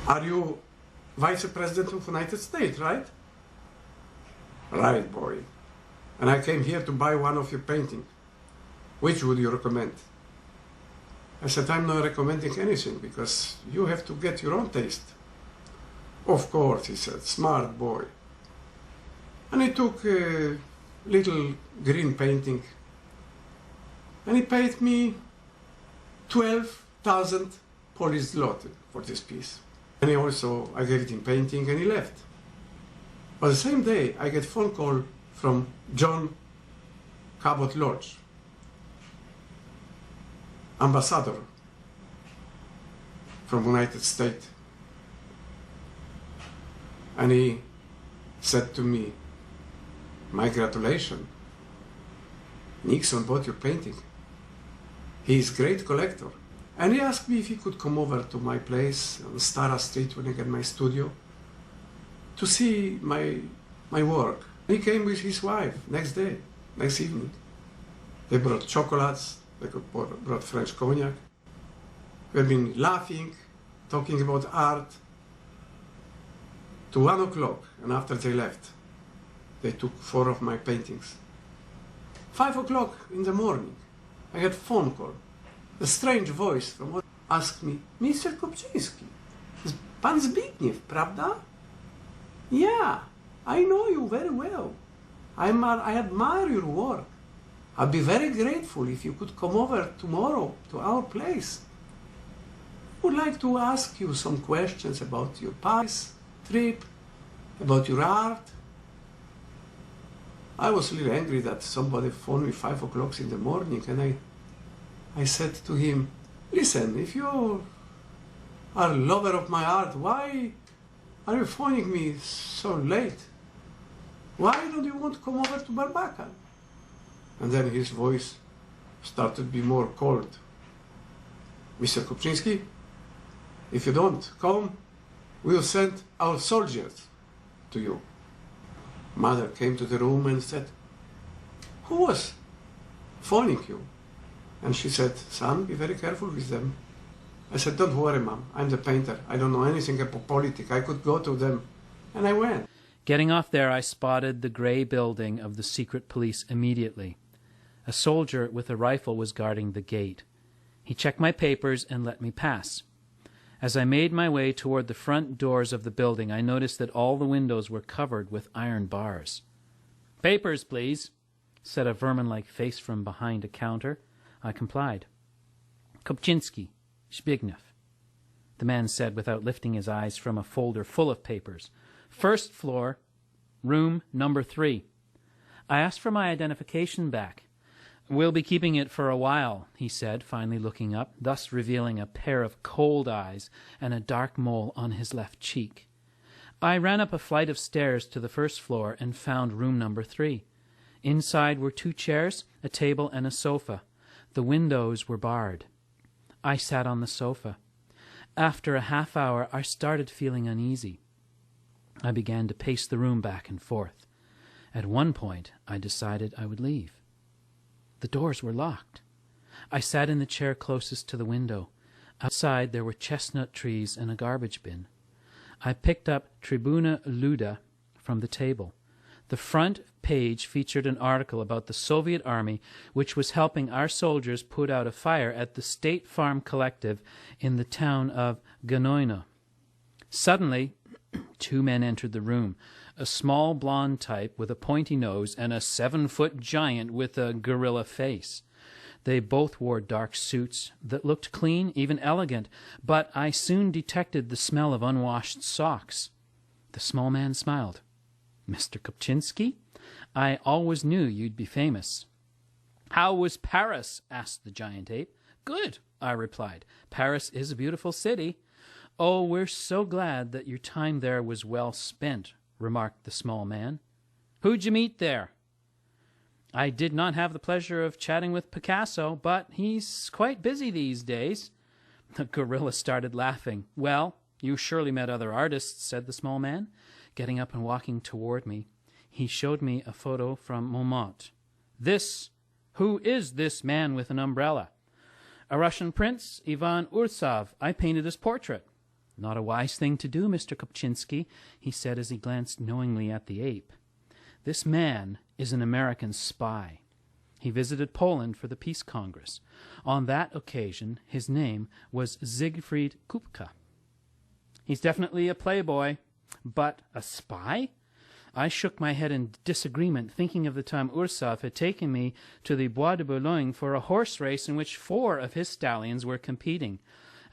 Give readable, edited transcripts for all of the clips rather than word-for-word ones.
Are you Vice President of the United States, right? Right, boy. And I came here to buy one of your paintings. Which would you recommend? I said, I'm not recommending anything because you have to get your own taste. Of course, he said, smart boy. And he took a little green painting and he paid me 12,000 Polish zloty for this piece. And I gave him painting and he left. But the same day, I get a phone call from John Cabot Lodge, ambassador from United States. And he said to me, my gratulations, Nixon bought your painting. He is a great collector. And he asked me if he could come over to my place on Stara Street when I get my studio to see my work. He came with his wife next evening. They brought chocolates, they brought French cognac. We've been laughing, talking about art, to 1 o'clock, and after they left, they took 4 of my paintings. 5 o'clock in the morning, I had a phone call. A strange voice from what asked me, Mr. Kupczynski, pan Zbigniew, prawda? Yeah, I know you very well. I admire your work. I'd be very grateful if you could come over tomorrow to our place. I would like to ask you some questions about your Paris trip, about your art. I was a little angry that somebody phoned me 5 o'clock in the morning, and I said to him, listen, if you are a lover of my art, why are you phoning me so late? Why don't you want to come over to BARBAKAN? And then his voice started to be more cold. Mr. Kupczynski, if you don't come, we'll send our soldiers to you. Mother came to the room and said, who was phoning you? And she said, son, be very careful with them. I said, don't worry, Mom. I'm the painter. I don't know anything about politics. I could go to them. And I went. Getting off there, I spotted the gray building of the secret police immediately. A soldier with a rifle was guarding the gate. He checked my papers and let me pass. As I made my way toward the front doors of the building, I noticed that all the windows were covered with iron bars. Papers, please, said a vermin-like face from behind a counter. I complied. Kupczynski, Zbigniew, the man said without lifting his eyes from a folder full of papers. First floor, room number 3. I asked for my identification back. We'll be keeping it for a while, he said, finally looking up, thus revealing a pair of cold eyes and a dark mole on his left cheek. I ran up a flight of stairs to the first floor and found room number 3. Inside were 2 chairs, a table, and a sofa. The windows were barred. I sat on the sofa. After a half hour, I started feeling uneasy. I began to pace the room back and forth. At one point, I decided I would leave. The doors were locked. I sat in the chair closest to the window. Outside, there were chestnut trees and a garbage bin. I picked up Tribuna Luda from the table. The front page featured an article about the Soviet Army, which was helping our soldiers put out a fire at the State Farm Collective in the town of Gnoino. Suddenly, 2 men entered the room, a small blonde type with a pointy nose and a 7-foot giant with a gorilla face. They both wore dark suits that looked clean, even elegant, but I soon detected the smell of unwashed socks. The small man smiled. Mr. Kupczynski, I always knew you'd be famous. How was Paris? Asked the giant ape. Good, I replied. Paris is a beautiful city. Oh, we're so glad that your time there was well spent, remarked the small man. Who'd you meet there? I did not have the pleasure of chatting with Picasso, but he's quite busy these days. The gorilla started laughing. Well, you surely met other artists, said the small man. Getting up and walking toward me, he showed me a photo from Montmartre. Who is this man with an umbrella? A Russian prince, Ivan Ursov. I painted his portrait. Not a wise thing to do, Mr. Kupczynski, he said as he glanced knowingly at the ape. This man is an American spy. He visited Poland for the Peace Congress. On that occasion, his name was Zbigniew Kupczynski. He's definitely a playboy, but a spy? I shook my head in disagreement, thinking of the time Ursov had taken me to the Bois de Boulogne for a horse race in which 4 of his stallions were competing.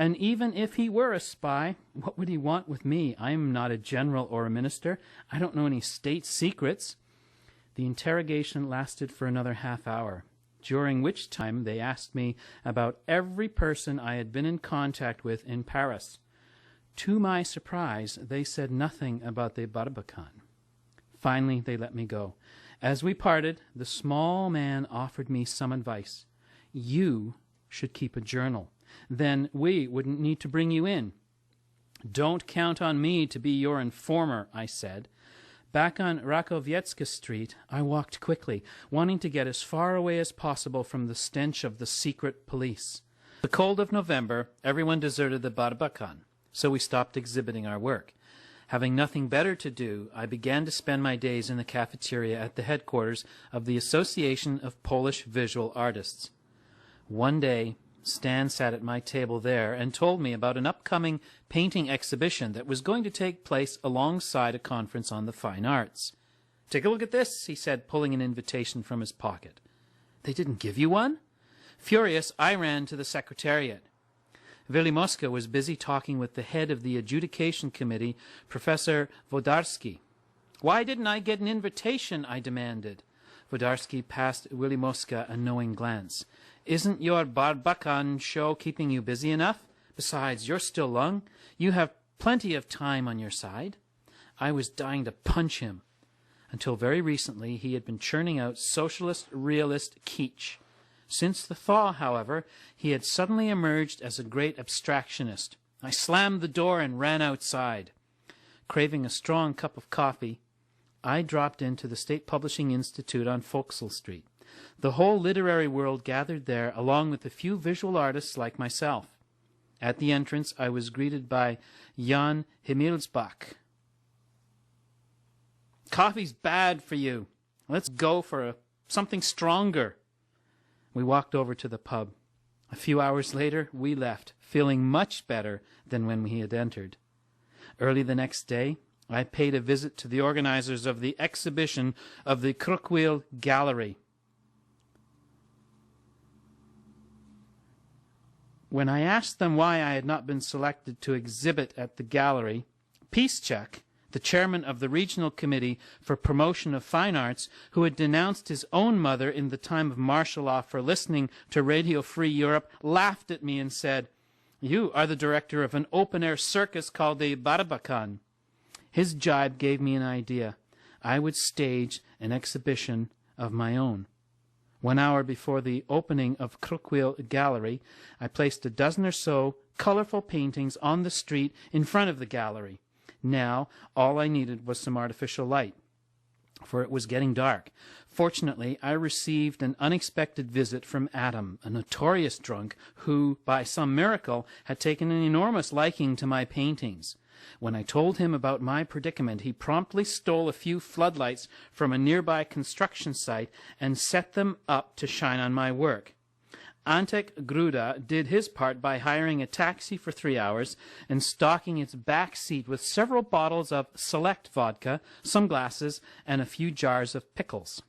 And even if he were a spy, what would he want with me? I'm not a general or a minister. I don't know any state secrets. The interrogation lasted for another half-hour, during which time they asked me about every person I had been in contact with in Paris. To my surprise, they said nothing about the BARBAKAN. Finally, they let me go. As we parted, the small man offered me some advice. You should keep a journal. Then we wouldn't need to bring you in. Don't count on me to be your informer, I said. Back on Rakowiecka Street, I walked quickly, wanting to get as far away as possible from the stench of the secret police. The cold of November, everyone deserted the BARBAKAN, so we stopped exhibiting our work. Having nothing better to do, I began to spend my days in the cafeteria at the headquarters of the Association of Polish Visual Artists. One day, Stan sat at my table there and told me about an upcoming painting exhibition that was going to take place alongside a conference on the fine arts. "Take a look at this," he said, pulling an invitation from his pocket. "They didn't give you one?" Furious, I ran to the secretariat. Willy was busy talking with the head of the adjudication committee, Professor Wodarski. "Why didn't I get an invitation?" I demanded. Wodarski passed Willy a knowing glance. "Isn't your BARBAKAN show keeping you busy enough? Besides, you're still young. You have plenty of time on your side." I was dying to punch him. Until very recently, he had been churning out socialist, realist kitsch. Since the thaw, however, he had suddenly emerged as a great abstractionist. I slammed the door and ran outside. Craving a strong cup of coffee, I dropped into the State Publishing Institute on Vauxhall Street. The whole literary world gathered there, along with a few visual artists like myself. At the entrance, I was greeted by Jan Himmelsbach. "Coffee's bad for you. Let's go for something stronger." We walked over to the pub. A few hours later, we left, feeling much better than when we had entered. Early the next day, I paid a visit to the organizers of the exhibition of the Krukwil Gallery. When I asked them why I had not been selected to exhibit at the gallery, Piszczek, the chairman of the Regional Committee for Promotion of Fine Arts, who had denounced his own mother in the time of martial law for listening to Radio Free Europe, laughed at me and said, "You are the director of an open-air circus called the BARBAKAN." His jibe gave me an idea. I would stage an exhibition of my own. 1 hour before the opening of Krukwil Gallery, I placed a dozen or so colorful paintings on the street in front of the gallery. Now, all I needed was some artificial light, for it was getting dark. Fortunately, I received an unexpected visit from Adam, a notorious drunk who, by some miracle, had taken an enormous liking to my paintings. When I told him about my predicament, he promptly stole a few floodlights from a nearby construction site and set them up to shine on my work. Antek Gruda did his part by hiring a taxi for 3 hours and stocking its back seat with several bottles of select vodka, some glasses, and a few jars of pickles.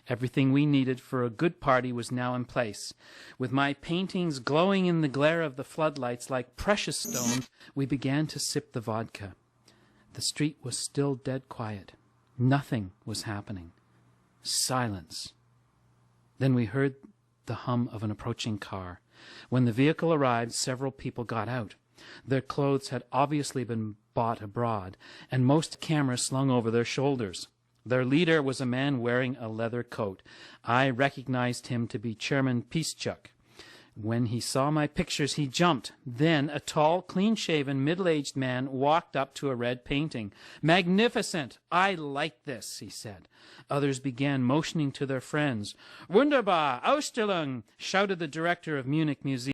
Everything we needed for a good party was now in place. With my paintings glowing in the glare of the floodlights like precious stones, we began to sip the vodka. The street was still dead quiet. Nothing was happening. Silence. Then we heard the hum of an approaching car. When the vehicle arrived, several people got out. Their clothes had obviously been bought abroad, and most cameras slung over their shoulders. Their leader was a man wearing a leather coat. I recognized him to be Chairman Piszczek. When he saw my pictures, he jumped. Then a tall, clean-shaven, middle-aged man walked up to a red painting. "Magnificent! I like this," he said. Others began motioning to their friends. "Wunderbar! Ausstellung!" shouted the director of Munich Museum.